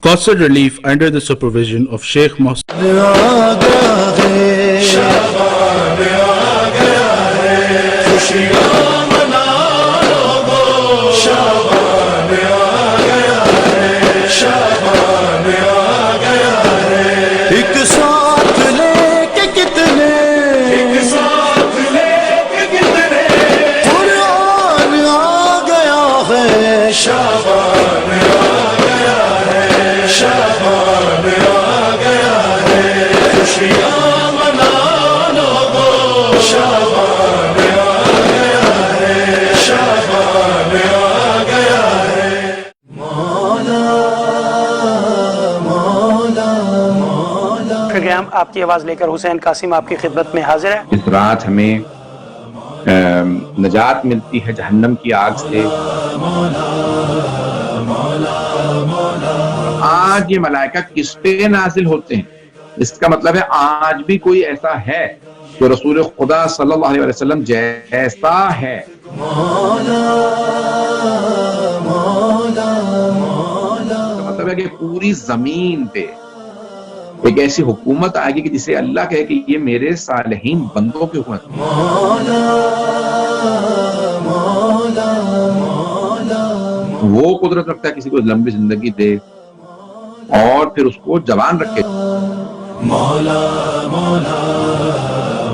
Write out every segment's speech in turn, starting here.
Concert relief under the supervision of Sheikh Mohsen. Programme آپ کی آواز لے کر حسین قاسم آپ کی خدمت میں حاضر ہے۔ اس رات ہمیں نجات ملتی ہے جہنم کی آگ سے۔ آج یہ ملائکہ کس پہ نازل ہوتے ہیں؟ اس کا مطلب ہے آج بھی کوئی ایسا ہے جو رسول خدا صلی اللہ علیہ وسلم جیسا ہے۔ مطلب ہے کہ پوری زمین پہ ایک ایسی حکومت آئے گی کہ جسے اللہ کہے کہ یہ میرے صالحین بندوں کی حکومت ہے۔ وہ قدرت رکھتا ہے کسی کو لمبی زندگی دے اور پھر اس کو جوان رکھے۔ مولا مولا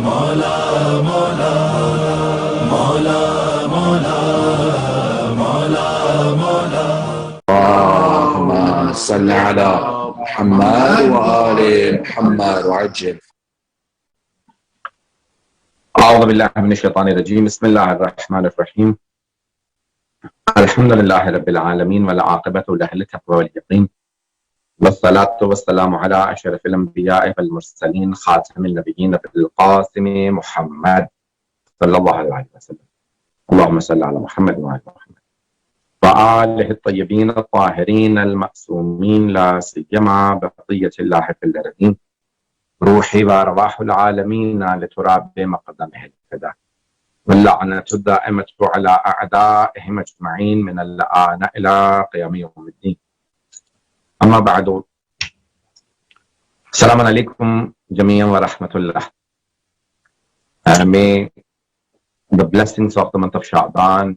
مولا مولا مولا مولا مولا مولا اللهم صل على محمد وآل محمد وعجل۔ اعوذ باللہ من الشیطان الرجیم، بسم اللہ الرحمن الرحیم، الحمد للہ رب العالمین والعاقبۃ للتقوی والیقین، والصلاة والسلام علی اشرف الانبیاء والمرسلین، خاتم النبیین بالقاسم محمد صلی اللہ علیہ وسلم، اللہم صل علی محمد وآل محمد وآلہ الطیبین الطاہرین المعصومین، لا سیما بقیۃ اللہ فی الارضین، روحی وارواح العالمین لتراب مقدمہ الفدا، واللعنۃ الدائمۃ علی اعدائہم اجمعین من الآن الی قیام یوم الدین، اما بعد، السلام علیکم جمیعا ورحمۃ اللہ۔ May the blessings of the month of Sha'ban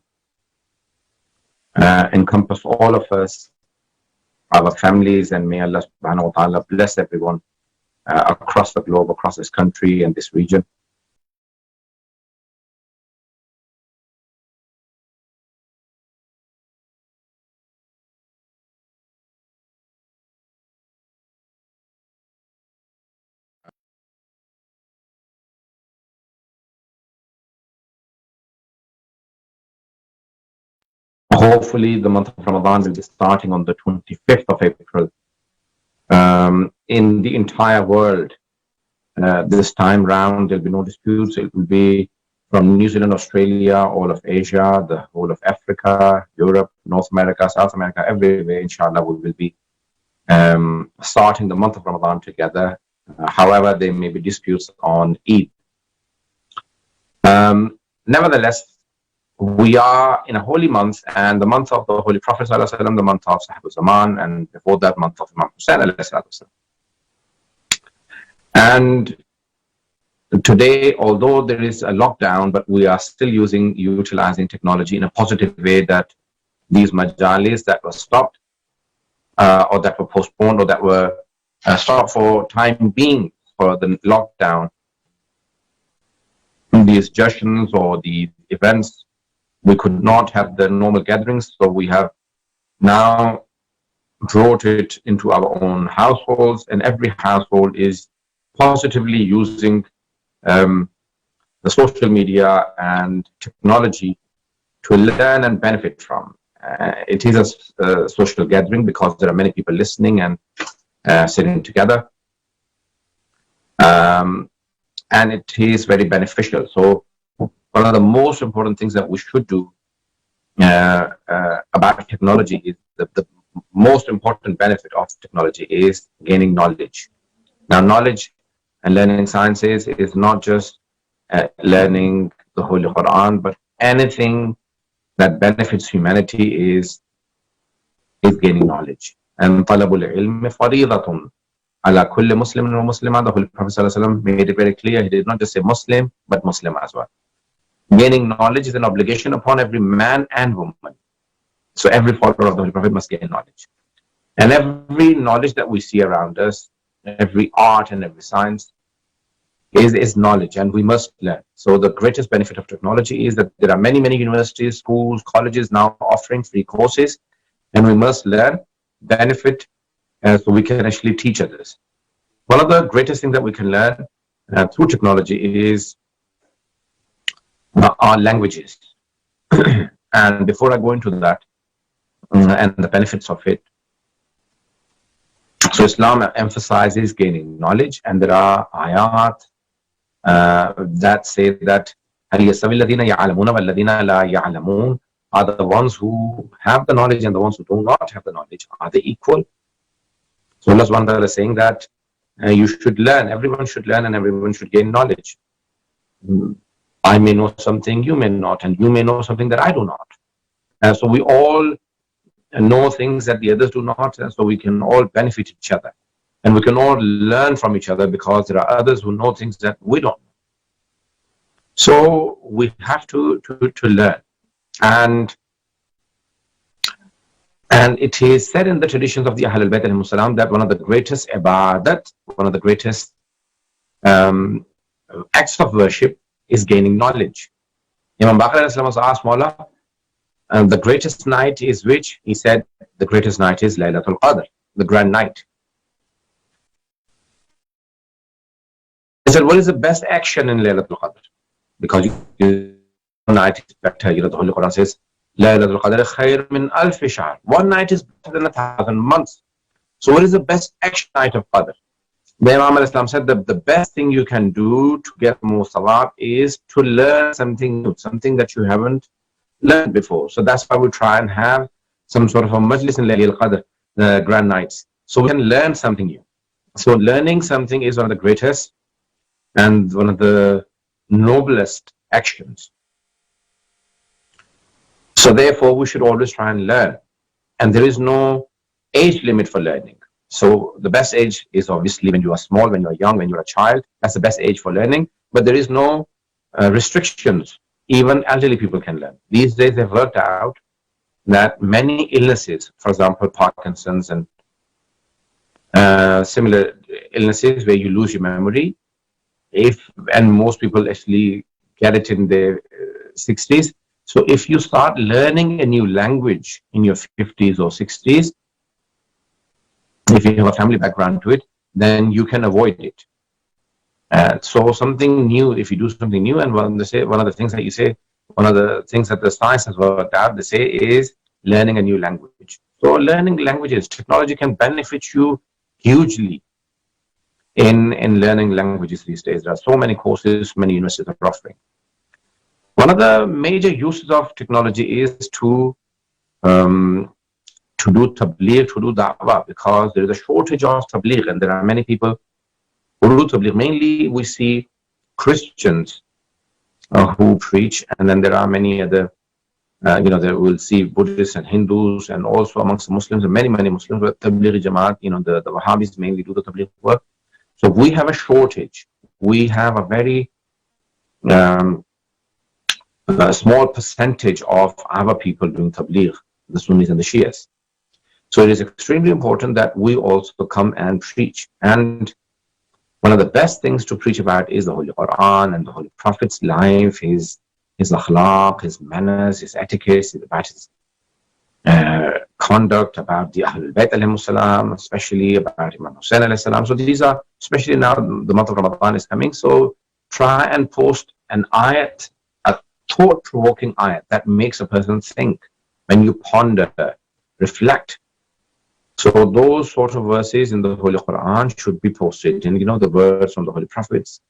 encompass all of us, our families, and may Allah subhanahu wa ta'ala bless everyone across the globe, across this country and this region. Hopefully the month of Ramadan will be starting on the 25th of April. In the entire world, this time round, there'll be no disputes. It will be from New Zealand, Australia, all of Asia, the whole of Africa, Europe, North America, South America, everywhere, inshallah, we will be starting the month of Ramadan together. However, there may be disputes on Eid. Nevertheless, we are in a holy month, and the month of the Holy Prophet sallallahu alaihi wasallam, the month of Sahib al-Zaman, and before that, month of Imam Hussain alayhi wasallam. And today, although there is a lockdown, but we are still utilizing technology in a positive way, that these majalis that were stopped or that were postponed or that were stopped for time being for the lockdown, these sessions or the events, we could not have the normal gatherings, so we have now brought it into our own households, and every household is positively using the social media and technology to learn and benefit from. It is a social gathering because there are many people listening and sitting together, and it is very beneficial. So one of the most important things that we should do about technology is the most important benefit of technology is gaining knowledge. Now, knowledge and learning sciences is not just learning the Holy Quran, but anything that benefits humanity is gaining knowledge. And طلب العلم فريضة على كل مسلم ومسلمة. The Holy Prophet ﷺ made it very clear. He did not just say Muslim, but Muslim as well. Gaining knowledge is an obligation upon every man and woman. So every follower of the Holy Prophet must gain knowledge. And every knowledge that we see around us, every art and every science is knowledge, and we must learn. So the greatest benefit of technology is that there are many, many universities, schools, colleges now offering free courses, and we must learn, benefit, so we can actually teach others. One of the greatest things that we can learn through technology is our languages. And before I go into that and the benefits of it, so Islam emphasizes gaining knowledge, and there are ayat that say that هل يستوي الذين يعلمون والذين لا يعلمون, are the ones who have the knowledge and the ones who do not have the knowledge, are they equal? So Allah subhanahu wa ta'ala is saying that you should learn, everyone should learn, and everyone should gain knowledge. I may know something, you may not, and you may know something that I do not. And so we all know things that the others do not, and so we can all benefit each other. And we can all learn from each other because there are others who know things that we don't know. So we have to learn. And it is said in the traditions of the Ahlulbayt that one of the greatest ibadat, one of the greatest acts of worship is gaining knowledge. Imam Baqir was asked, Maulana, the greatest night is which? He said, the greatest night is Laylatul Qadr, the grand night. He said, what is the best action in Laylatul Qadr? Because night is better. The Holy Quran says, Laylatul Qadr khair min alf shahr. One night is better than 1,000 months. So what is the best action night of Qadr? The Imam al-Islam said that the best thing you can do to get more sawab is to learn something new, something that you haven't learned before. So that's why we try and have some sort of a majlis in Laylatul Qadr, the grand nights, so we can learn something new. So learning something is one of the greatest and one of the noblest actions. So therefore, we should always try and learn. And there is no age limit for learning. So the best age is obviously when you are small, when you are young, when you are a child. That's the best age for learning. But there is no restrictions. Even elderly people can learn. These days, they've worked out that many illnesses, for example, Parkinson's and similar illnesses where you lose your memory, and most people actually get it in their 60s. So if you start learning a new language in your 50s or 60s, if you have a family background to it, then you can avoid it. So something new, if you do something new, and one of the things that the science has worked out, they say, is learning a new language. So learning languages, technology can benefit you hugely in learning languages these days. There are so many courses, many universities are offering. One of the major uses of technology is to do tabligh, to do da'wah, because there is a shortage of tabligh, and there are many people who do tabligh. Mainly we see Christians who preach, and then there are many other, there we'll see Buddhists and Hindus, and also amongst the Muslims, and many Muslims, but tabligh jamaat, the Wahhabis mainly do the tabligh work. So we have a shortage. We have a very small percentage of our people doing tabligh, the Sunnis and the Shias. So it is extremely important that we also come and preach. And one of the best things to preach about is the Holy Quran and the Holy Prophet's life, his akhlaq, his manners, his etiquette, about his conduct, about the Ahlulbayt alayhi salam, especially about Imam Hussain alayhi salam. So these are, especially now the month of Ramadan is coming, so try and post an ayat, a thought-provoking ayat that makes a person think, when you ponder, reflect. So those sort of verses in the Holy Quran should be posted, and the words from the Holy Prophets,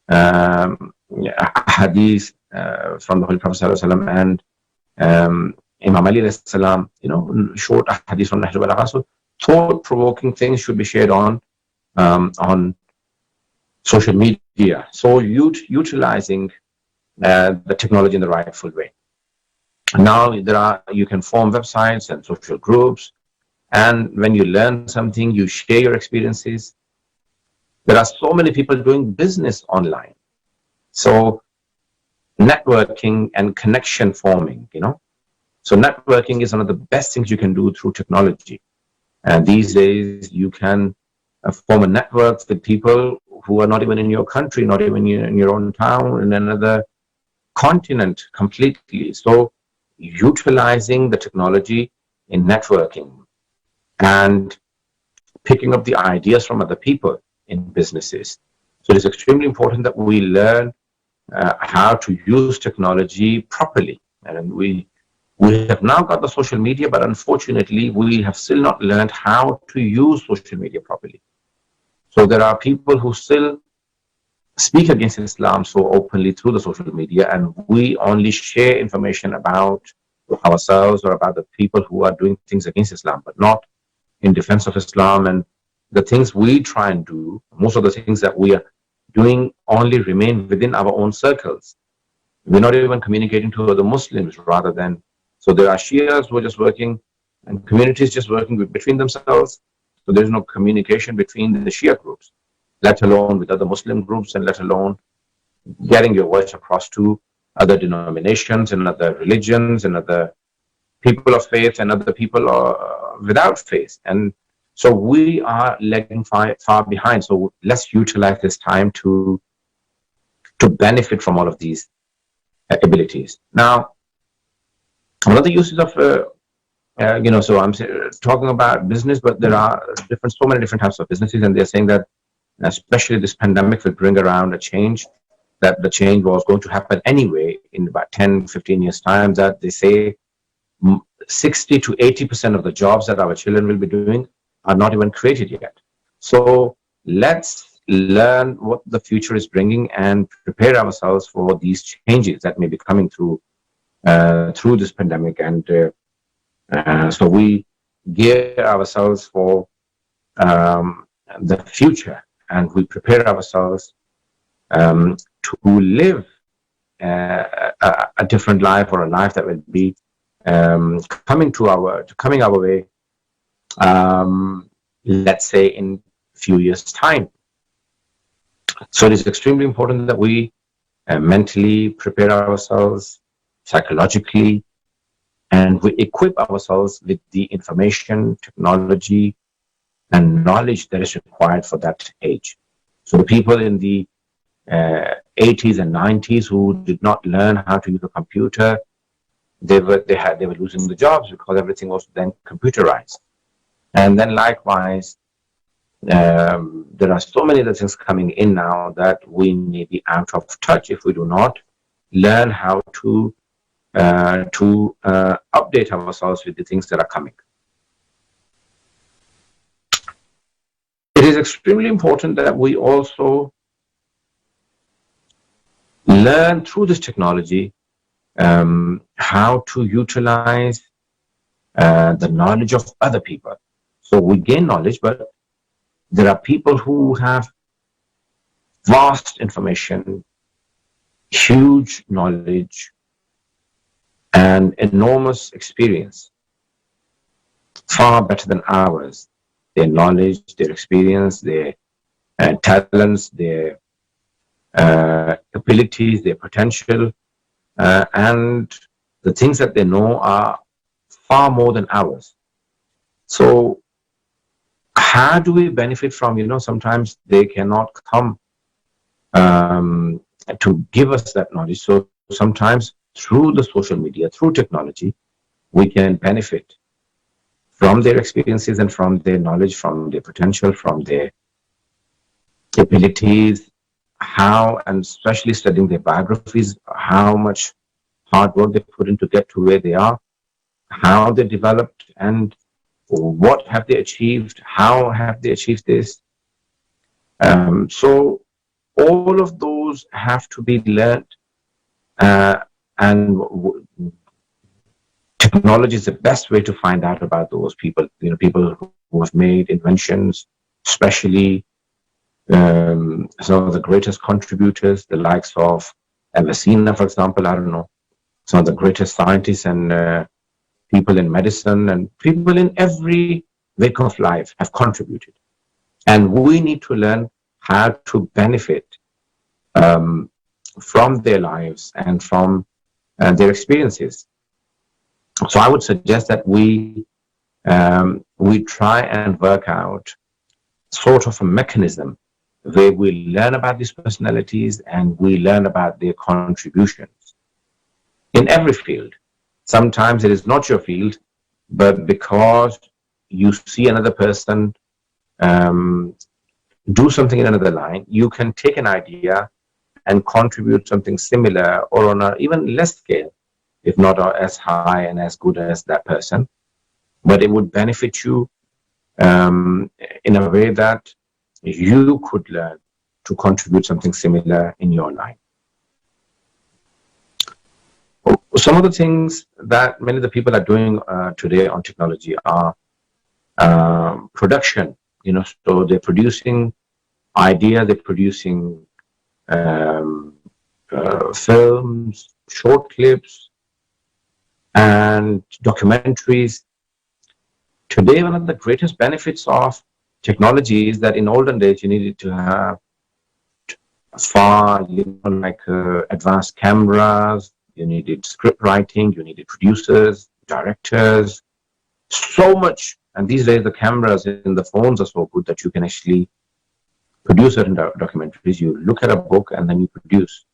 hadith from the Holy Prophet and Imam Ali alayhi salam, short hadith from Ahlulbayt. So thought-provoking things should be shared on social media. So utilizing the technology in the rightful way. Now you can form websites and social groups, and when you learn something, you share your experiences. There are so many people doing business online. So networking and connection forming. So networking is one of the best things you can do through technology. And these days you can form a network with people who are not even in your country, not even in your own town, in another continent completely. So utilizing the technology in networking and picking up the ideas from other people in businesses. So it is extremely important that we learn how to use technology properly. And we have now got the social media, but unfortunately, we have still not learned how to use social media properly. So there are people who still speak against Islam so openly through the social media, and we only share information about ourselves or about the people who are doing things against Islam, but not in defense of Islam. And the things we try and do, most of the things that we are doing only remain within our own circles. We're not even communicating to other Muslims rather than, so there are Shias who are just working and communities just working between themselves. So there's no communication between the Shia groups, let alone with other Muslim groups, and let alone getting your voice across to other denominations and other religions and other people of faith and other people without faith. And so we are lagging far behind. So let's utilize this time to benefit from all of these abilities. Now, one of the uses of, so I'm talking about business, but there are so many different types of businesses, and they're saying that especially this pandemic will bring around a change, that the change was going to happen anyway in about 10, 15 years time, that they say 60 to 80% of the jobs that our children will be doing are not even created yet. So let's learn what the future is bringing and prepare ourselves for these changes that may be coming through this pandemic. And so we gear ourselves for the future, and we prepare ourselves to live a different life, or a life that will be coming our way, let's say in a few years' time. So it is extremely important that we mentally prepare ourselves, psychologically, and we equip ourselves with the information, technology, and knowledge that is required for that age. So the people in the 80s and 90s who did not learn how to use a computer, they were losing the jobs because everything was then computerized. And then likewise, there are so many other things coming in now that we may be out of touch if we do not learn how to update ourselves with the things that are coming. It is extremely important that we also learn through this technology how to utilize the knowledge of other people. So we gain knowledge, but there are people who have vast information, huge knowledge, and enormous experience, far better than ours. Their knowledge, their experience, their talents, their abilities, their potential, and the things that they know are far more than ours. So how do we benefit from, sometimes they cannot come to give us that knowledge. So sometimes through the social media, through technology, we can benefit from their experiences and from their knowledge, from their potential, from their abilities, how, and especially studying their biographies, how much hard work they put in to get to where they are, how they developed, and what have they achieved, how have they achieved this. So all of those have to be learned, and technology is the best way to find out about those people, people who have made inventions, especially some of the greatest contributors, the likes of Avicenna, for example, I don't know, some of the greatest scientists and people in medicine and people in every walk of life have contributed. And we need to learn how to benefit from their lives and from their experiences. So I would suggest that we try and work out sort of a mechanism where we learn about these personalities and we learn about their contributions in every field. Sometimes it is not your field, but because you see another person do something in another line, you can take an idea and contribute something similar or on an even less scale, if not as high and as good as that person. But it would benefit you in a way that you could learn to contribute something similar in your life. Some of the things that many of the people are doing today on technology are production. So they're producing ideas, they're producing films, short clips, and documentaries. Today, one of the greatest benefits of technology is that in olden days, you needed to have far, advanced cameras, you needed script writing, you needed producers, directors, so much. And these days, the cameras in the phones are so good that you can actually produce certain documentaries. You look at a book and then you produce.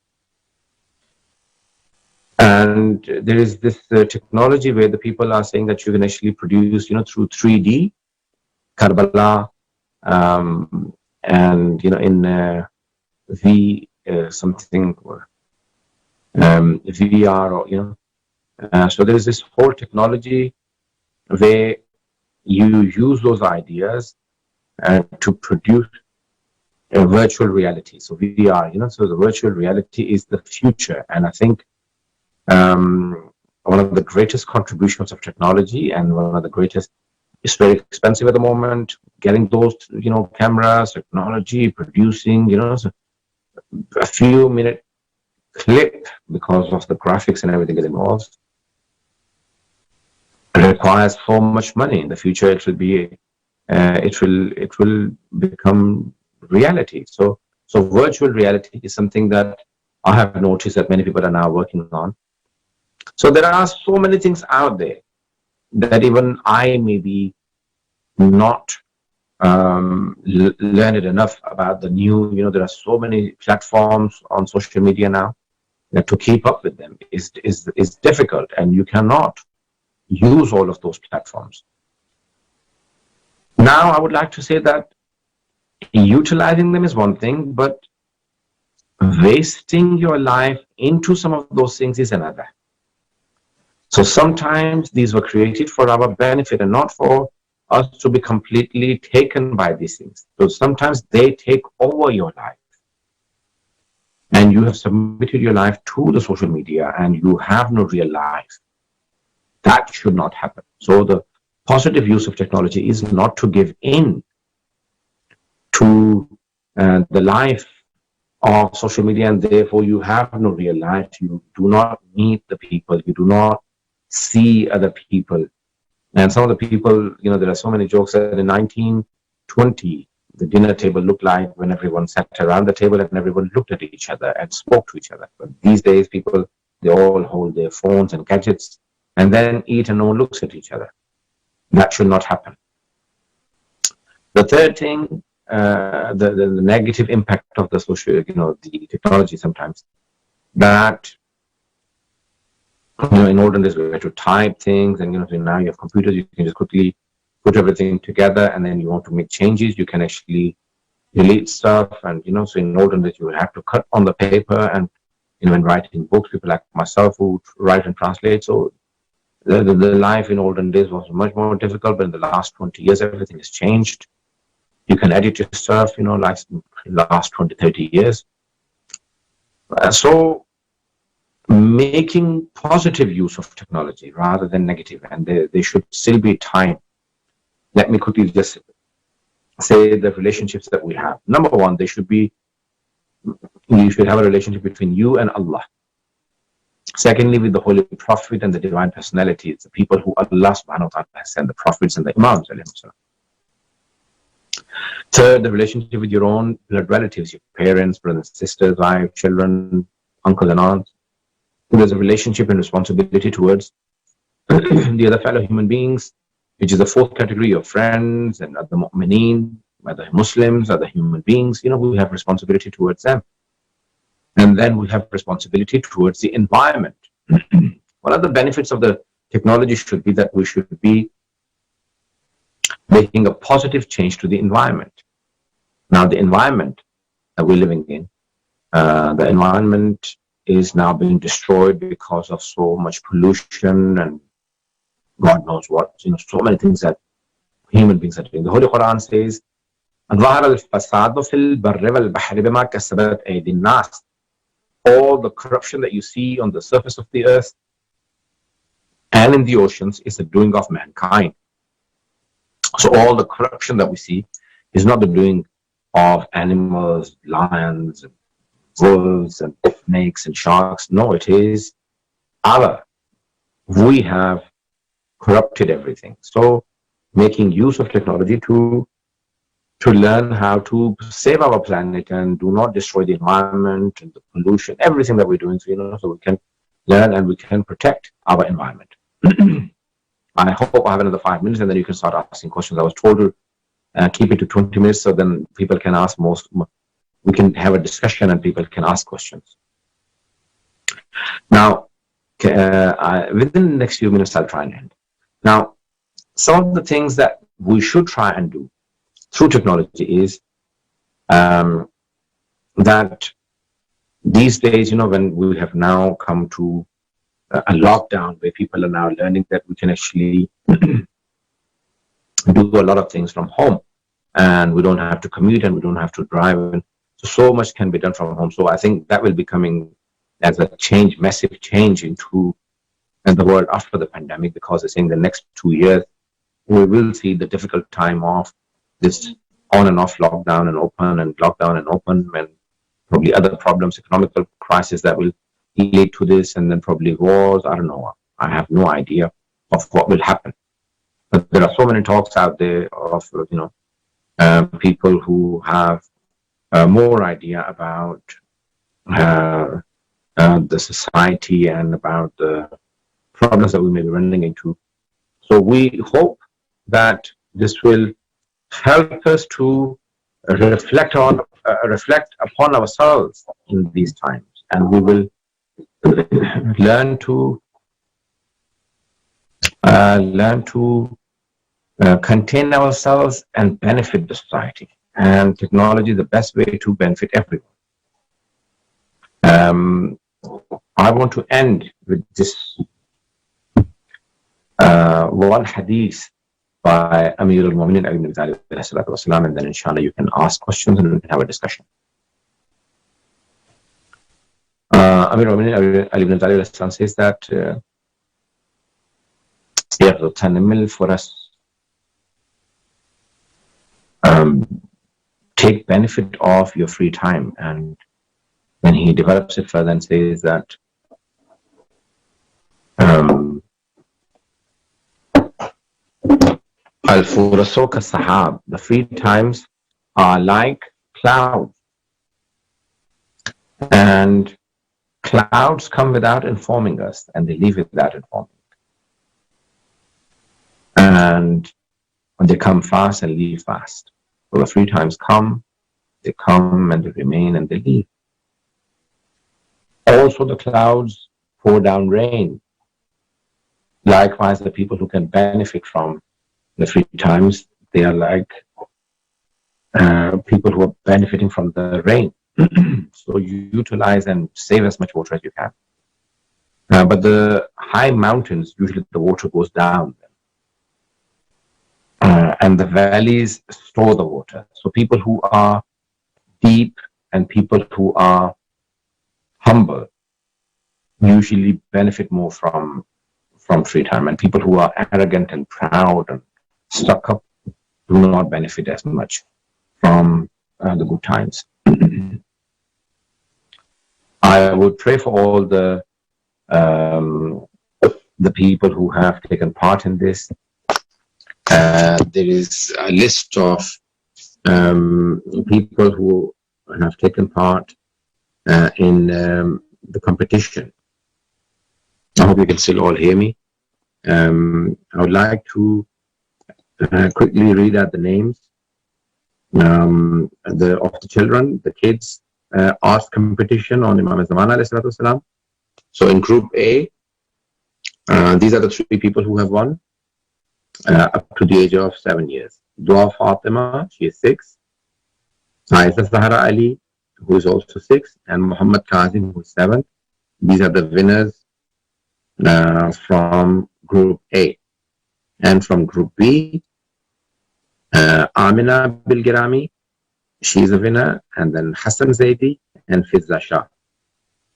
And there is this technology where the people are saying that you can actually produce, through 3D, Karbala, and in something VR, or so there is this whole technology where you use those ideas to produce a virtual reality. So VR, so the virtual reality is the future, and I think one of the greatest contributions of technology and one of the greatest, it's very expensive at the moment, getting those, cameras, technology, producing, so a few minute clip because of the graphics and everything it involves. It requires so much money. In the future, it will be, it will become reality. So virtual reality is something that I have noticed that many people are now working on. So there are so many things out there that even I maybe not learned enough about the new, there are so many platforms on social media now that to keep up with them is difficult, and you cannot use all of those platforms. Now, I would like to say that utilizing them is one thing, but wasting your life into some of those things is another. So sometimes these were created for our benefit and not for us to be completely taken by these things. So sometimes they take over your life. And you have submitted your life to the social media and you have no real life. That should not happen. So the positive use of technology is not to give in to the life of social media, and therefore you have no real life. You do not meet the people. You do not see other people. And some of the people, there are so many jokes that in 1920, the dinner table looked like when everyone sat around the table and everyone looked at each other and spoke to each other. But these days, people, they all hold their phones and gadgets and then eat and no one looks at each other. That should not happen. The third thing, the negative impact of the social, the technology sometimes, that in olden days we had to type things, and so now you have computers, you can just quickly put everything together, and then you want to make changes, you can actually delete stuff, and so in olden days you would have to cut on the paper, and when writing books, people like myself who write and translate, so the life in olden days was much more difficult, but in the last 20 years everything has changed. You can edit your stuff, like the last 20, 30 years. So making positive use of technology rather than negative, and there should still be time. Let me quickly just say the relationships that we have. Number one, you should have a relationship between you and Allah. Secondly, with the Holy Prophet and the divine personalities, the people who Allah subhanahu wa ta'ala has sent, the prophets and the imams. Third, the relationship with your own blood relatives, your parents, brothers, sisters, wives, children, uncles and aunts. There's a relationship and responsibility towards the other fellow human beings, which is the fourth category of friends and other mu'mineen, other Muslims, other human beings. We have responsibility towards them. And then we have responsibility towards the environment. One of the benefits of the technology should be that we should be making a positive change to the environment. Now, the environment that we're living in, the environment is now being destroyed because of so much pollution and God knows what, so many things that human beings are doing. The Holy Quran says, all the corruption that you see on the surface of the earth and in the oceans is the doing of mankind. So all the corruption that we see is not the doing of animals, lions, and wolves, and snakes and sharks. No, it is we have corrupted everything. So making use of technology to learn how to save our planet and do not destroy the environment and the pollution, everything that we're doing, so we can learn and we can protect our environment. I hope I have another 5 minutes and then you can start asking questions. I was told to keep it to 20 minutes so then people can ask we can have a discussion and people can ask questions. Now, within the next few minutes, I'll try and end. Now, some of the things that we should try and do through technology is that these days, when we have now come to a lockdown where people are now learning that we can actually do a lot of things from home and we don't have to commute and we don't have to drive. And so much can be done from home. So I think that will be coming as a change, massive change into the world after the pandemic, because I think the next 2 years, we will see the difficult time of this on and off lockdown and open and lockdown and open, and probably other problems, economical crisis that will lead to this, and then probably wars. I don't know. I have no idea of what will happen. But there are so many talks out there of people who have more idea about the society and about the problems that we may be running into. So we hope that this will help us to reflect upon ourselves in these times, and we will learn to contain ourselves and benefit the society. And technology is the best way to benefit everyone. I want to end with this one hadith by Amir al-Mu'minin Ali ibn Abi Talib, and then inshallah you can ask questions and we can have a discussion. Amir al-Mu'minin Ali ibn Abi Talib says that for us, take benefit of your free time. And then he develops it further and says that Al-Furasoka Sahab, the free times are like clouds, and clouds come without informing us and they leave without informing. And they come fast and leave fast. So the free times come, they come and they remain and they leave. Also the clouds pour down rain. Likewise, the people who can benefit from the free times, they are like people who are benefiting from the rain. So you utilize and save as much water as you can. But the high mountains, usually the water goes down. And the valleys store the water. So people who are deep and people who are humble usually benefit more from free time. And people who are arrogant and proud and stuck up do not benefit as much from the good times. I would pray for all the um, the people who have taken part in this. There is a list of people who have taken part in the competition. I hope you can still all hear me. I would like to quickly read out the names of the children, the kids, art competition on Imam Zaman alayhi salatu wasalam. So in group A, these are the 3 people who have won up to the age of 7 years. Dua Fatima, she is 6. Aisa Zahra Ali, who is also 6, and Muhammad Kazim, who is 7. These are the winners from group A. And from group B, Amina Bilgirami, she's a winner, and then Hassan Zaidi and Fizza Shah.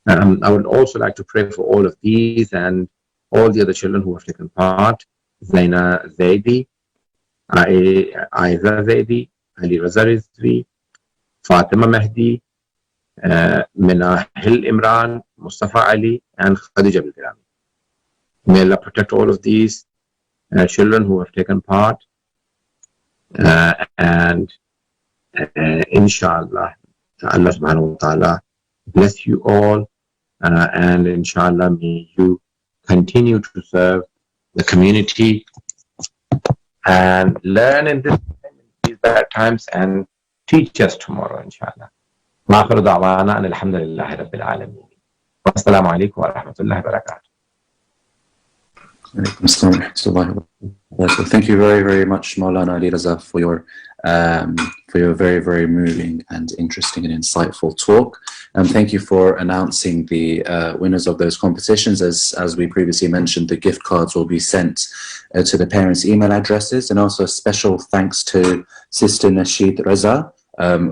I would also like to pray for all of these and all the other children who have taken part. Zaina Zaidi, Aiza Zaidi, Ali Raza Rizvi, Fatima Mehdi, Minahil Imran, Mustafa Ali, and Khadija Bilgirami. May Allah protect all of these children who have taken part, and inshallah, Allah subhanahu wa ta'ala bless you all, and inshallah may you continue to serve the community and learn in these bad times and teach us tomorrow, inshallah. Wa akhiru da'wana and alhamdulillahi rabbil alameen. Wassalamu alaikum wa rahmatullahi wa barakatuh. So thank you very, very much, Maulana Ali Raza, for your very, very moving and interesting and insightful talk. And thank you for announcing the winners of those competitions. As we previously mentioned, the gift cards will be sent to the parents' email addresses. And also a special thanks to Sister Nasheed Raza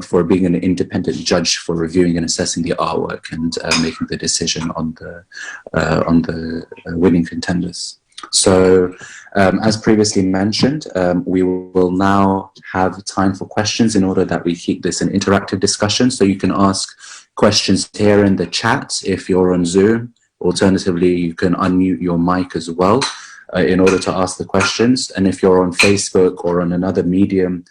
for being an independent judge for reviewing and assessing the artwork and making the decision on the winning contenders. So, as previously mentioned, we will now have time for questions in order that we keep this an interactive discussion. So you can ask questions here in the chat if you're on Zoom. Alternatively, you can unmute your mic as well in order to ask the questions. And if you're on Facebook or on another medium,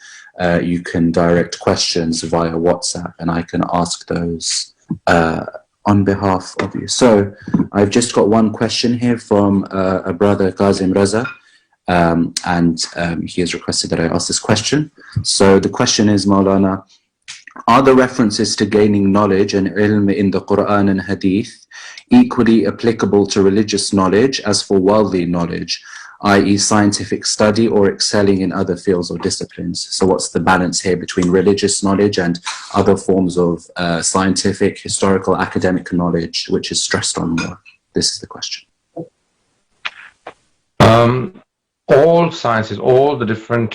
you can direct questions via WhatsApp and I can ask those on behalf of you. So I've just got one question here from a brother, Kazim Raza, and he has requested that I ask this question. So the question is, Maulana, are the references to gaining knowledge and ilm in the Quran and Hadith equally applicable to religious knowledge as for worldly knowledge, i.e. scientific study or excelling in other fields or disciplines? So what's the balance here between religious knowledge and other forms of scientific, historical, academic knowledge, which is stressed on more? This is the question. All sciences, all the different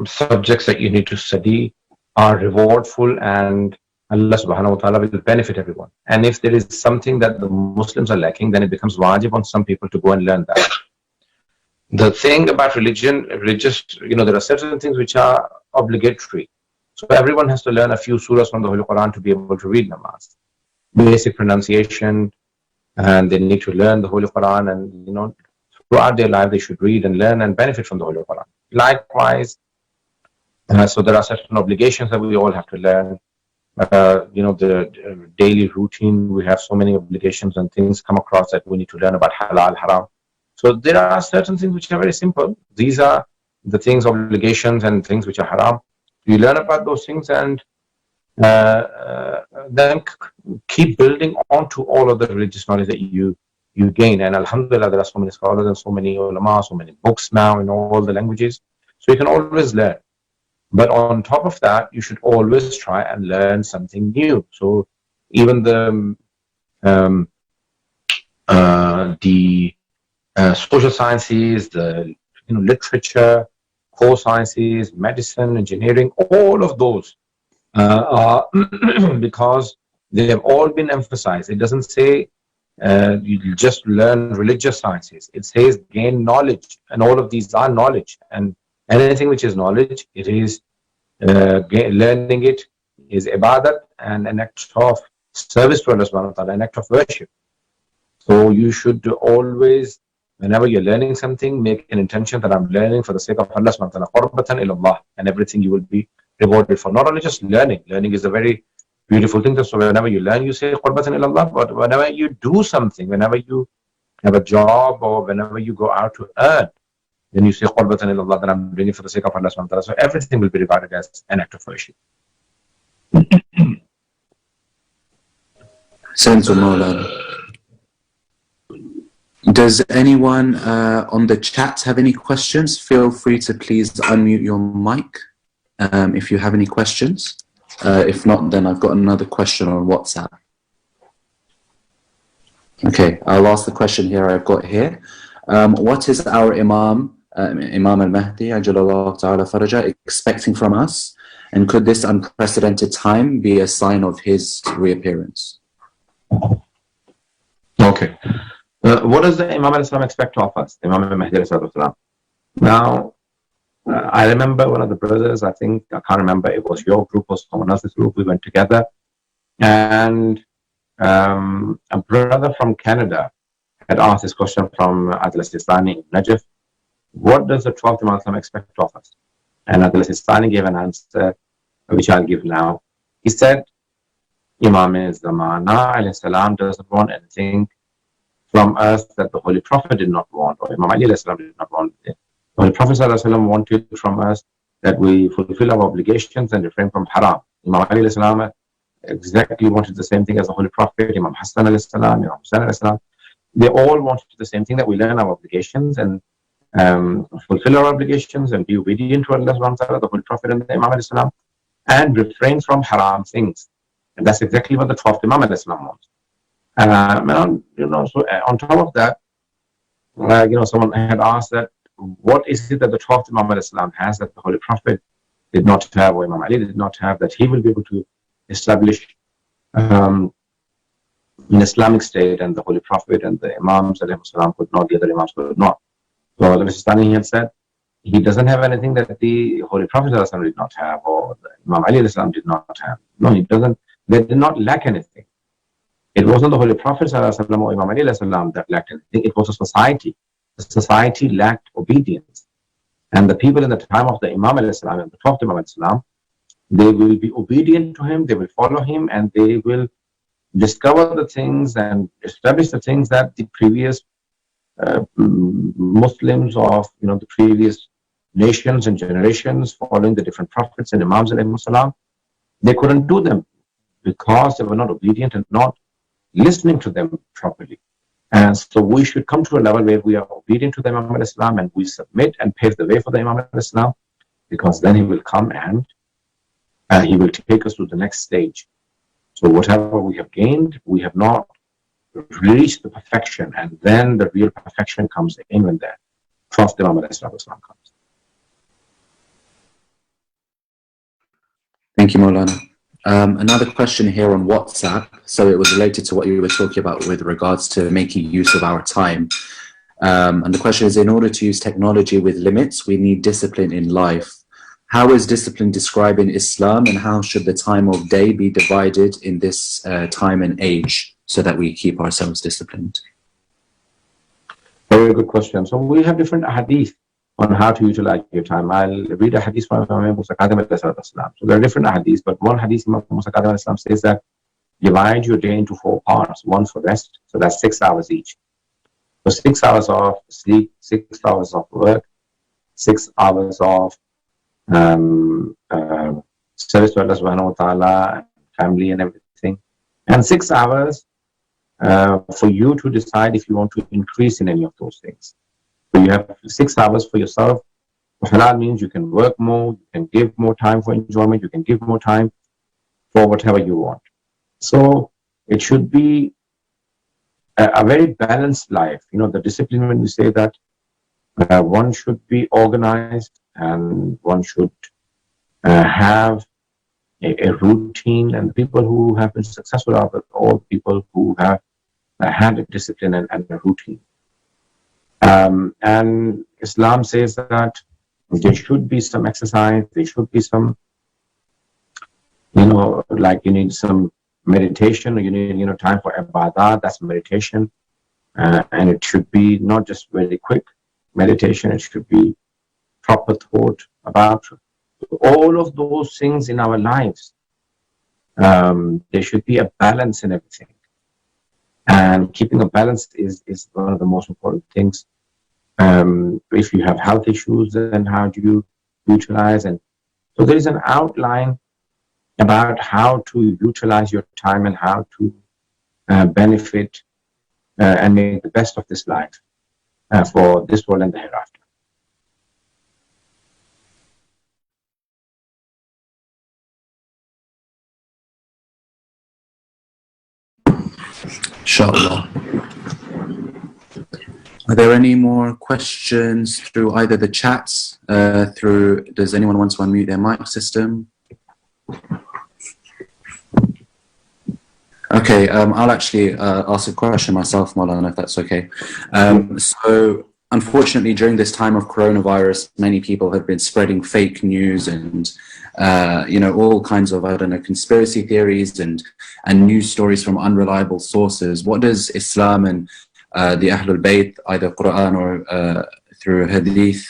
subjects that you need to study are rewardful, and Allah subhanahu wa ta'ala will benefit everyone. And if there is something that the Muslims are lacking, then it becomes wajib on some people to go and learn that. The thing about religious, there are certain things which are obligatory. So everyone has to learn a few surahs from the Holy Quran to be able to read namaz. Basic pronunciation, and they need to learn the Holy Quran, and throughout their life they should read and learn and benefit from the Holy Quran. Likewise, so there are certain obligations that we all have to learn. The daily routine, we have so many obligations and things come across that we need to learn about halal, haram. So there are certain things which are very simple. These are the things, obligations and things which are haram. You learn about those things and then keep building onto all of the religious knowledge that you gain. And alhamdulillah, there are so many scholars and so many ulama, so many books now in all the languages. So you can always learn. But on top of that, you should always try and learn something new. So even the social sciences, the literature, core sciences, medicine, engineering, all of those are because they have all been emphasized. It doesn't say you just learn religious sciences. It says gain knowledge, and all of these are knowledge. And anything which is knowledge, it is learning it is ibadat and an act of service to Allah subhanahu wa ta'ala, an act of worship. So you should always, whenever you're learning something, make an intention that I'm learning for the sake of Allah subhanahu wa ta'ala, qurbatan ilallah, and everything you will be rewarded for. Not only just learning. Learning is a very beautiful thing. So whenever you learn, you say qurbatan ilallah, but whenever you do something, whenever you have a job or whenever you go out to earn, then you say qurbatan ilallah, that I'm doing it for the sake of Allah subhanahu wa ta'ala. So everything will be regarded as an act of worship. Sense Maulana. Does anyone on the chat have any questions? Feel free to please unmute your mic if you have any questions. If not, then I've got another question on WhatsApp. Okay, I'll ask the question here I've got here. What is our Imam, Imam al-Mahdi, Ajalallah Ta'ala Faraja, expecting from us? And could this unprecedented time be a sign of his reappearance? Okay. What does the Imam al-Islam expect of us? Imam al-Mahdi al-Salam. Now, I remember one of the brothers, I can't remember, it was your group or someone else's group, we went together, and a brother from Canada had asked this question from Adil Sistani in Najaf: what does the 12th Imam al-Islam expect of us? And Adil Sistani gave an answer, which I'll give now. He said, Imam Zamana alayhi salam doesn't want anything from us that the Holy Prophet did not want, or Imam Ali alayhi salam did not want. The Holy Prophet sallallahu alayhi wasallam wanted from us that we fulfill our obligations and refrain from haram. Imam Ali alayhi salam exactly wanted the same thing as the Holy Prophet, Imam Hassan alayhi salam, Imam Hussain alayhi salam. They all wanted the same thing, that we learn our obligations and fulfill our obligations and be obedient to Allah subhanahu wa ta'ala, the Holy Prophet and the Imam alayhi salam, and refrain from haram things. And that's exactly what the 12th Imam alayhi salam wants. So on top of that, someone had asked that, what is it that the 12th Imam alayhi salam has that the Holy Prophet did not have, or Imam Ali did not have, that he will be able to establish an Islamic state, and the Holy Prophet and the Imams alayhi salam could not, the other Imams could not. So the Sistani had said, he doesn't have anything that the Holy Prophet did not have, or the Imam Ali did not have. No, he doesn't. They did not lack anything. It wasn't the Holy Prophet or Imam Ali that lacked anything. It was a society. The society lacked obedience. And the people in the time of the Imam and the 12th Imam, they will be obedient to him, they will follow him, and they will discover the things and establish the things that the previous Muslims of the previous nations and generations following the different prophets and Imams they couldn't do them, because they were not obedient and not listening to them properly. And so we should come to a level where we are obedient to the Imam al-Islam and we submit and pave the way for the Imam al-Islam, because then he will come and he will take us to the next stage. So whatever we have gained, we have not reached the perfection, and then the real perfection comes in when the 12th Imam al-Islam comes. Thank you, Maulana. Another question here on WhatsApp. So it was related to what you were talking about with regards to making use of our time. And the question is, in order to use technology with limits, we need discipline in life. How is discipline described in Islam, and how should the time of day be divided in this time and age so that we keep ourselves disciplined? Very good question. So we have different hadith on how to utilize your time. I'll read a hadith from Imam Musa Kadhim al-Islam. So there are different hadiths, but one hadith Imam Musa Kadhim al-Islam says that divide your day into 4 parts, one for rest, so that's 6 hours each. So 6 hours of sleep, 6 hours of work, 6 hours of service to Allah subhanahu wa ta'ala, family and everything, and 6 hours for you to decide if you want to increase in any of those things. So you have 6 hours for yourself. Halal means you can work more, you can give more time for enjoyment, you can give more time for whatever you want. So it should be a very balanced life. The discipline, when we say that one should be organized and one should have a routine, and people who have been successful are all people who have had a discipline and a routine. And Islam says that there should be some exercise, there should be some, like you need some meditation, or you need, time for ibadah, that's meditation. And it should be not just very quick meditation, it should be proper thought about all of those things in our lives. There should be a balance in everything. And keeping a balance is one of the most important things. If you have health issues, then how do you utilize? And so there is an outline about how to utilize your time and how to benefit and make the best of this life for this world and the hereafter. Inshallah. Are there any more questions through either the chats, does anyone want to unmute their mic system? Okay, I'll actually ask a question myself, Maulana, if that's okay. So unfortunately, during this time of coronavirus, many people have been spreading fake news and all kinds of, I don't know, conspiracy theories and news stories from unreliable sources. What does Islam and the Ahlulbayt, either Quran or through Hadith,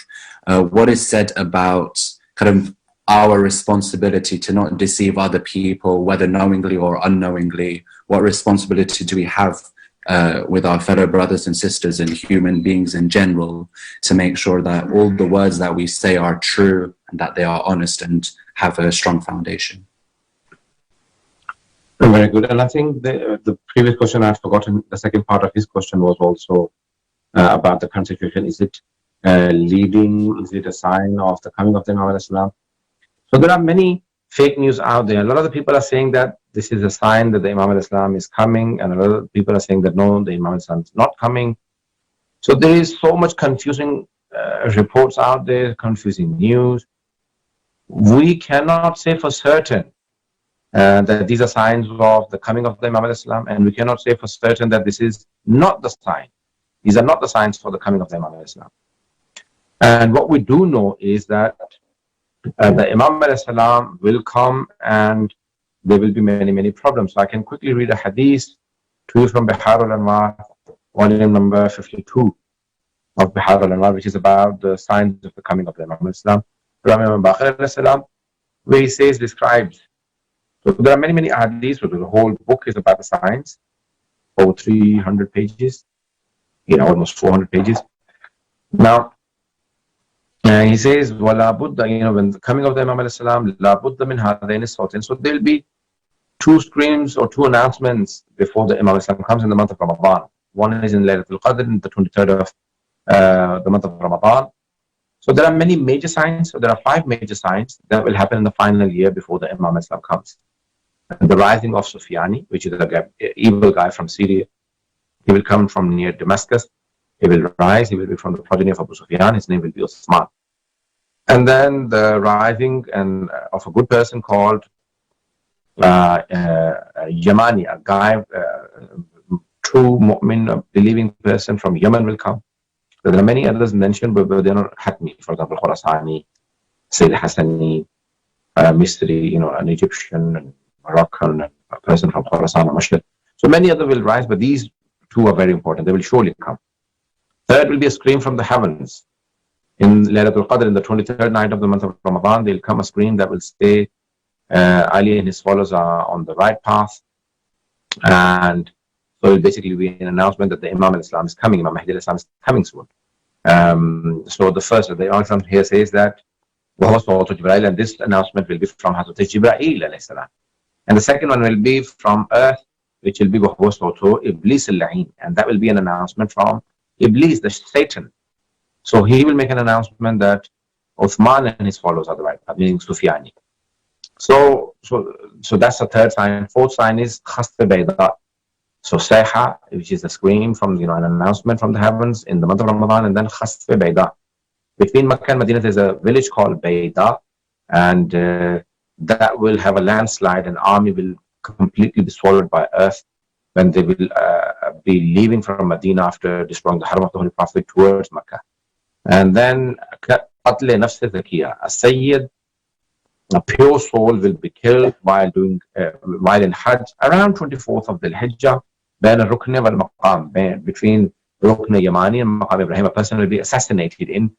what is said about kind of our responsibility to not deceive other people, whether knowingly or unknowingly? What responsibility do we have with our fellow brothers and sisters and human beings in general to make sure that all the words that we say are true and that they are honest and have a strong foundation? Very good. And I think the previous question, I've forgotten, the second part of his question was also about the current situation. Is it leading? Is it a sign of the coming of the Imam al-Islam? So there are many fake news out there. A lot of the people are saying that this is a sign that the Imam al-Islam is coming, and a lot of people are saying that no, the Imam al-Islam is not coming. So there is so much confusing reports out there, confusing news. We cannot say for certain that these are signs of the coming of the Imam al-Islam, and we cannot say for certain that this is not the sign. These are not the signs for the coming of the Imam al-Islam. And what we do know is that the Imam al-Islam will come and there will be many, many problems. So I can quickly read a hadith to you from Bihar al-Anwar, volume number 52 of Bihar al-Anwar, which is about the signs of the coming of the Imam al-Islam. Imam Baqir al-Salam, where he says, describes. So there are many, many hadiths. So the whole book is about the signs, over 300 pages, almost 400 pages. Now, he says, وَلَا بُدَّ, when the coming of the Imam al-Salam, لَا بُدَّ مِنْ هَذَيْنِ الصَّوْتَيْنِ. So there will be two screams or two announcements before the Imam al-Islam comes in the month of Ramadan. One is in Laylatul Qadr, the 23rd of the month of Ramadan. So there are many major signs. So there are 5 major signs that will happen in the final year before the Imam al-Islam comes. The rising of Sufyani, which is an evil guy from Syria. He will come from near Damascus. He will rise. He will be from the progeny of Abu Sufyan. His name will be Uthman. And then the rising of a good person called Yamani, a guy, true mu'min, a believing person from Yemen will come. There are many others mentioned, but they are not Hatmi. For example, Khurasani, Sayyid Hassani, Misri, an Egyptian, and Moroccan, and a person from Khurasan, Mashhad. So many others will rise, but these two are very important. They will surely come. Third will be a scream from the heavens. In Laylatul Qadr, in the 23rd night of the month of Ramadan, there will come a scream that will say, Ali and his followers are on the right path. And so it will basically be an announcement that the Imam al-Islam is coming, Imam Mahdi al-Islam is coming soon. So the first, the Imam al-Islam here says that, and this announcement will be from Hazrat Jibreel alayhi salam. And the second one will be from earth, which will be Iblis al-La'in. And that will be an announcement from Iblis, the Satan. So he will make an announcement that Uthman and his followers are the right path, meaning Sufyani. So that's the third sign. Fourth sign is Khasf Bayda. So Sayha, which is a scream from, an announcement from the heavens in the month of Ramadan, and then Khasf Bayda. Between Makkah and Medina, there's a village called Bayda, and that will have a landslide, and army will completely be swallowed by earth when they will be leaving from Medina after destroying the Haram of the Holy Prophet towards Makkah. And then Qatl Nafs Zakiya, a Syed, a pure soul, will be killed while in Hajj around 24th of the Hijjah. بين الركن والمقام, between Rukn Yamani and Maqam Ibrahim, a person will be assassinated in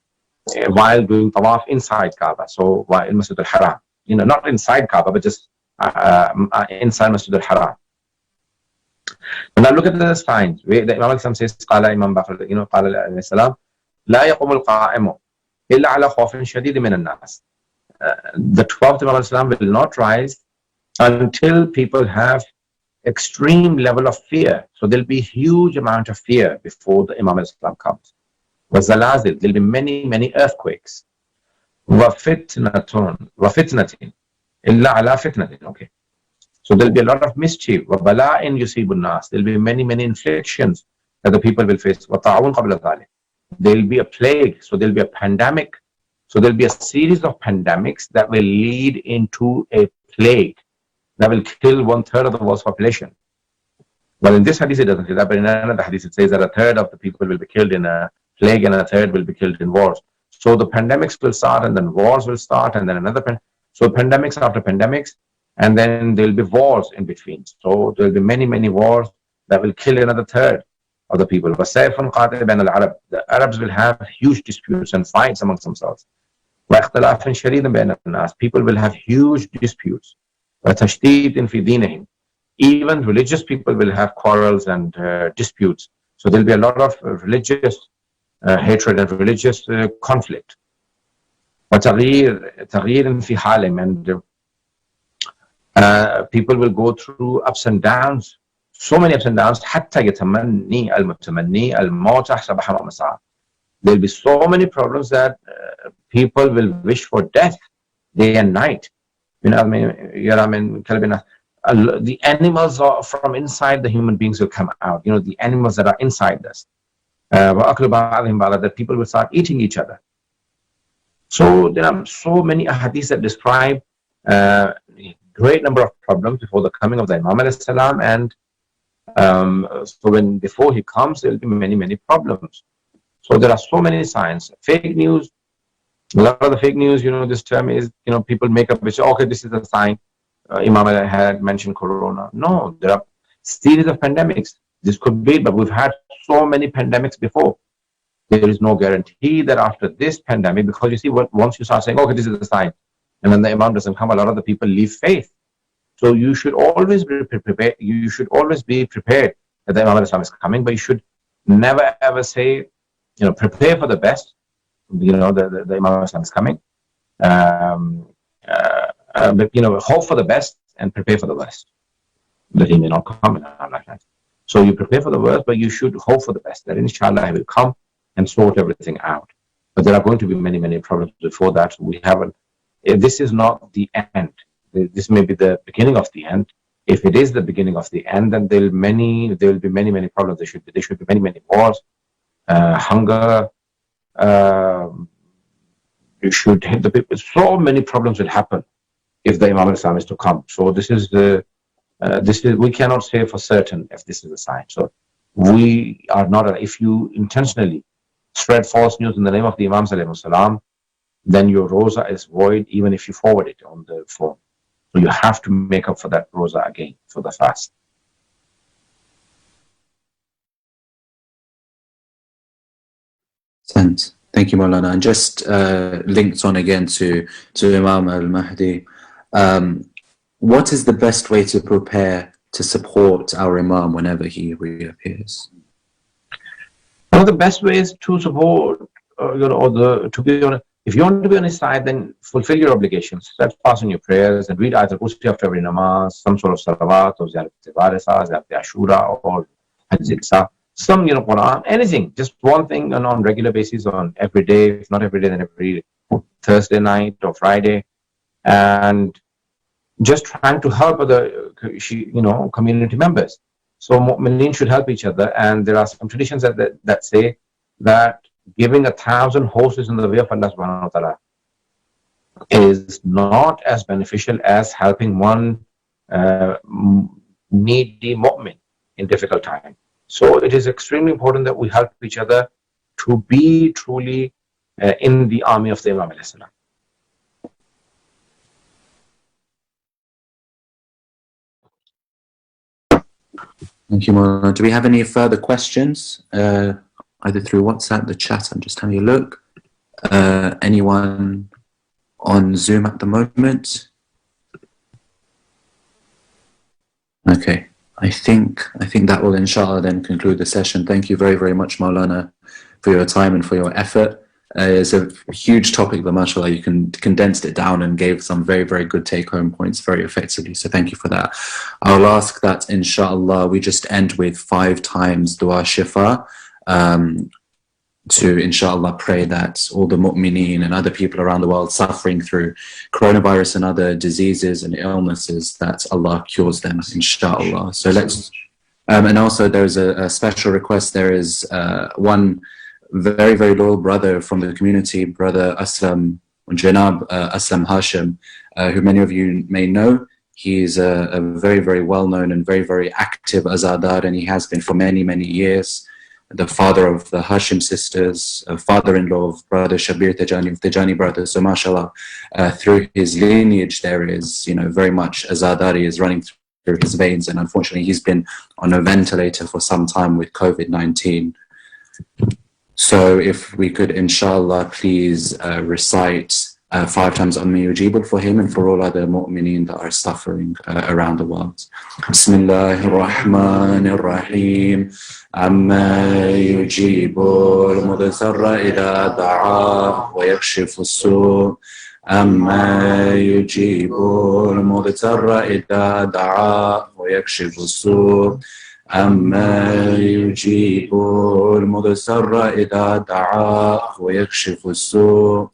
while doing tawaf inside Kaaba. So while in Masjid al-Haram, not inside Kaaba, but just inside Masjid al-Haram. Now look at the signs. The Imam al-Islam says, قال Imam Bakr, قال عليه السلام, لا يقوم القائم إلا على خوف شديد من الناس. The 12th Imam al-Islam will not rise until people have extreme level of fear. So there'll be huge amount of fear before the Imam al-Islam comes. وَالزَّلَازِلْ, there'll be many earthquakes. وَفِتْنَةٍ إِلَّا عَلَى فِتْنَةٍ. Okay. So there'll be a lot of mischief. وَبَلَاءٍ يُصِيبُ النَّاسِ, there'll be many inflictions that the people will face. وَطَاعُونَ قَبْلَ ذَلِكَ, there'll be a plague. So there'll be a pandemic. So there'll be a series of pandemics that will lead into a plague that will kill 1/3 of the world's population. Well, in this hadith it doesn't say that, but in another hadith it says that 1/3 of the people will be killed in a plague and 1/3 will be killed in wars. So the pandemics will start, and then wars will start, and then so pandemics after pandemics, and then there'll be wars in between. So there'll be many wars that will kill another 1/3 of the people. The Arabs will have huge disputes and fights amongst themselves. People will have huge disputes. Even religious people will have quarrels and disputes. So there'll be a lot of religious hatred and religious conflict. And people will go through ups and downs, so many ups and downs. There'll be so many problems that people will wish for death day and night. The animals from inside the human beings will come out. The animals that are inside us. That people will start eating each other. So there are so many hadiths that describe great number of problems before the coming of the Imam alayhi salam, and so before he comes, there will be many problems. So there are so many signs. Fake news, a lot of the fake news, this term is, people make up, which, okay, this is a sign. Imam had mentioned corona. No, there are series of pandemics. This could be, but we've had so many pandemics before. There is no guarantee that after this pandemic, because you see, once you start saying, okay, this is a sign, and then the Imam doesn't come, a lot of the people leave faith. So you should always be prepared. You should always be prepared that the Imam is coming, but you should never ever say, prepare for the best. The Imam is coming. But hope for the best and prepare for the worst. That he may not come in our lifetime. So you prepare for the worst, but you should hope for the best. That inshallah he will come and sort everything out. But there are going to be many problems before that. We haven't. This is not the end. This may be the beginning of the end. If it is the beginning of the end, then there will be many problems. There should be many wars, hunger. You should hit the people. So many problems will happen if the Imam al-Islam is to come. So we cannot say for certain if this is a sign. So we are not. If you intentionally spread false news in the name of the Imam alayhi salam, then your roza is void, even if you forward it on the phone. So you have to make up for that roza again for the fast. Thank you, Maulana. And just linked on again to Imam al-Mahdi. What is the best way to prepare to support our Imam whenever he reappears? Well, the best way is to support, to be on. If you want to be on his side, then fulfill your obligations. Set fast on your prayers and read Ayatul Kursi after every namaz, some sort of salawat or Ziyarat-e-Warisa, Ziyarat-e-Ashura or Hajj-e-Aqsa, some Quran, anything, just one thing, and on regular basis, on every day, if not every day, then every Thursday night or Friday, and just trying to help other community members. So mu'mineen should help each other, and there are some traditions that say that giving 1,000 horses in the way of Allah subhanahu wa ta'ala is not as beneficial as helping one needy mu'min in difficult time. So it is extremely important that we help each other to be truly in the army of the Imam alayhi salam. Thank you, Maulana. Do we have any further questions? Either through WhatsApp, the chat, I'm just having a look. Anyone on Zoom at the moment? Okay, I think that will inshallah then conclude the session. Thank you very, very much, Maulana, for your time and for your effort. It's a huge topic, but mashallah, you condensed it down and gave some very, very good take-home points very effectively. So thank you for that. I'll ask that inshallah we just end with 5 times dua shifa, to inshallah pray that all the mu'mineen and other people around the world suffering through coronavirus and other diseases and illnesses, that Allah cures them, inshallah. So let's, and also there's a special request. There is one very, very loyal brother from the community, Brother Aslam, Janab Aslam Hashim, who many of you may know. He's a very, very well-known and very, very active Azadar, and he has been for many, many years. The father of the Hashim sisters, father-in-law of Brother Shabir Tijani, of Tijani brothers. So mashallah, through his lineage there is, very much Azadari is running through his veins, and unfortunately he's been on a ventilator for some time with COVID-19. So if we could inshallah please recite 5 times Ammi Yujibul for him and for all other mu'mineen that are suffering around the world. Bismillahir Rahmanir Rahim. Amma yujibul mudhsarra idha da'a wa yakshifu su'. Amma yujibul mudhsarra idha da'a wa yakshifu su'. أما يجيب المضطر إذا دعاه ويكشف السوء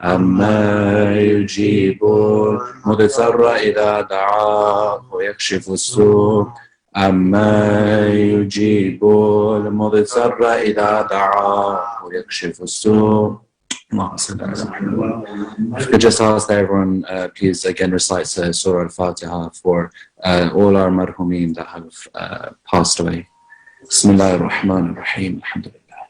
أما يجيب المضطر إذا دعاه ويكشف السوء أما يجيب المضطر إذا دعاه ويكشف السوء. If we could just ask that everyone please again recite Surah Al-Fatiha for all our marhumin that have passed away. Bismillah ar-Rahman ar-Rahim. Alhamdulillah.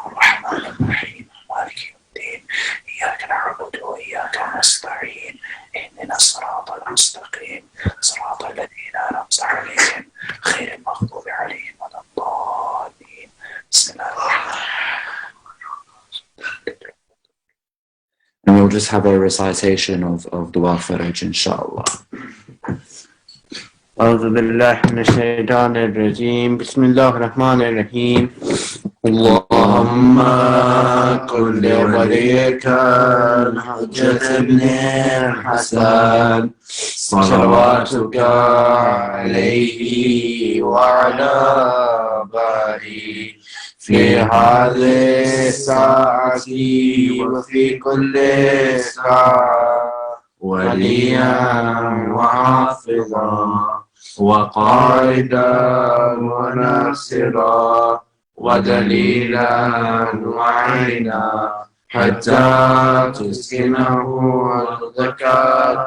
Ar-Rahman ar-Rahim. Maliki yawmiddin. Iyyaka na'budu wa iyyaka nasta'in. Ihdina as-sirata al-mustaqim. Sirata alladhina an'amta 'alayhim ghayril maghdubi 'alayhim waladdallin. Bismillah ar-Rahman. And we'll just have a recitation of Dua Faraj, inshallah. أعوذ بالله من الشيطان الرجيم بسم الله الرحمن الرحيم اللهم كن لوليك الحجة ابن الحسن صلواتك عليه وعلى آبائه في هذه الساعة وفي كل ساعة وليا وحافظا وقائدا وناصرا ودليلا وعينا حتى تسكنه أرضك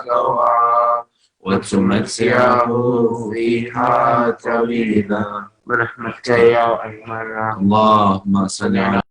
كوعا وتمتعه فيها طويلا برحمتك يا أرحم الراحمين. اللهم صل على